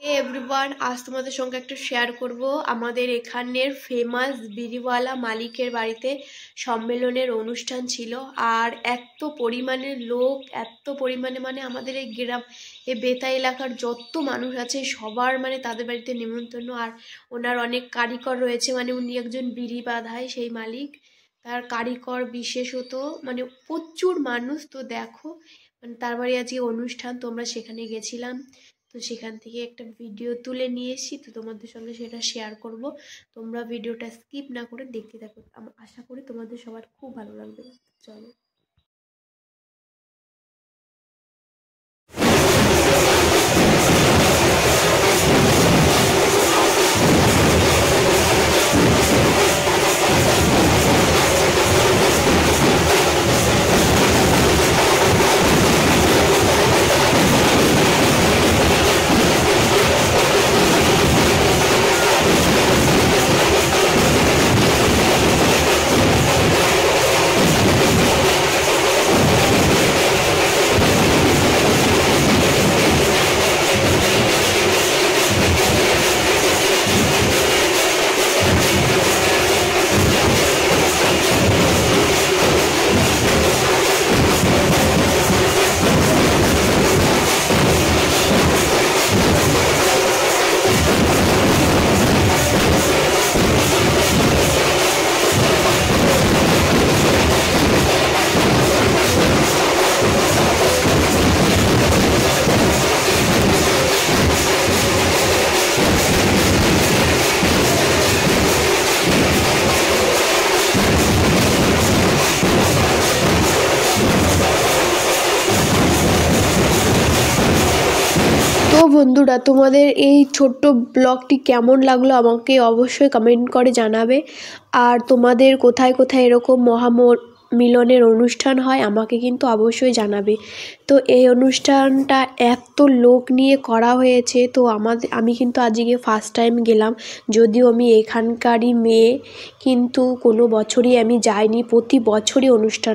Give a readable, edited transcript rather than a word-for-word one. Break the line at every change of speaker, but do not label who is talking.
Everyone, আজ তোমাদের সঙ্গে একটা শেয়ার করব আমাদের এখানের ফেমাস বিড়িওয়ালা মালিকের বাড়িতে সম্মেলনের অনুষ্ঠান ছিল। আর এত পরিমাণে লোক, এত পরিমাণে মানে আমাদের এই গ্রাম, এই বেতা এলাকার যত মানুষ আছে সবার মানে তাদের বাড়িতে নিমন্ত্রণ। আর ওনার অনেক কারিগর রয়েছে, মানে উনি একজন বিড়ি বাঁধায় সেই মালিক, তার কারিগর বিশেষত মানে প্রচুর মানুষ। তো দেখো মানে তার বাড়ি আজকে অনুষ্ঠান, তো আমরা সেখানে গেছিলাম। তো সেখান থেকে একটা ভিডিও তুলে নিয়ে এসেছি, তো তোমাদের সঙ্গে সেটা শেয়ার করব। তোমরা ভিডিওটা স্কিপ না করে দেখতে থাকো, আশা করি তোমাদের সবার খুব ভালো লাগবে। চলো। তো বন্ধুরা, তোমাদের এই ছোট্ট ব্লগটি কেমন লাগলো আমাকে অবশ্যই কমেন্ট করে জানাবে। আর তোমাদের কোথায় কোথায় এরকম মিলনের অনুষ্ঠান হয় আমাকে কিন্তু অবশ্যই জানাবে। তো এই অনুষ্ঠানটা এত লোক নিয়ে করা হয়েছে, তো আমি কিন্তু আজকে ফার্স্ট টাইম গেলাম। যদিও আমি এখানকারই মেয়ে, কিন্তু কোনো বছরই আমি যাইনি, প্রতি বছরই অনুষ্ঠান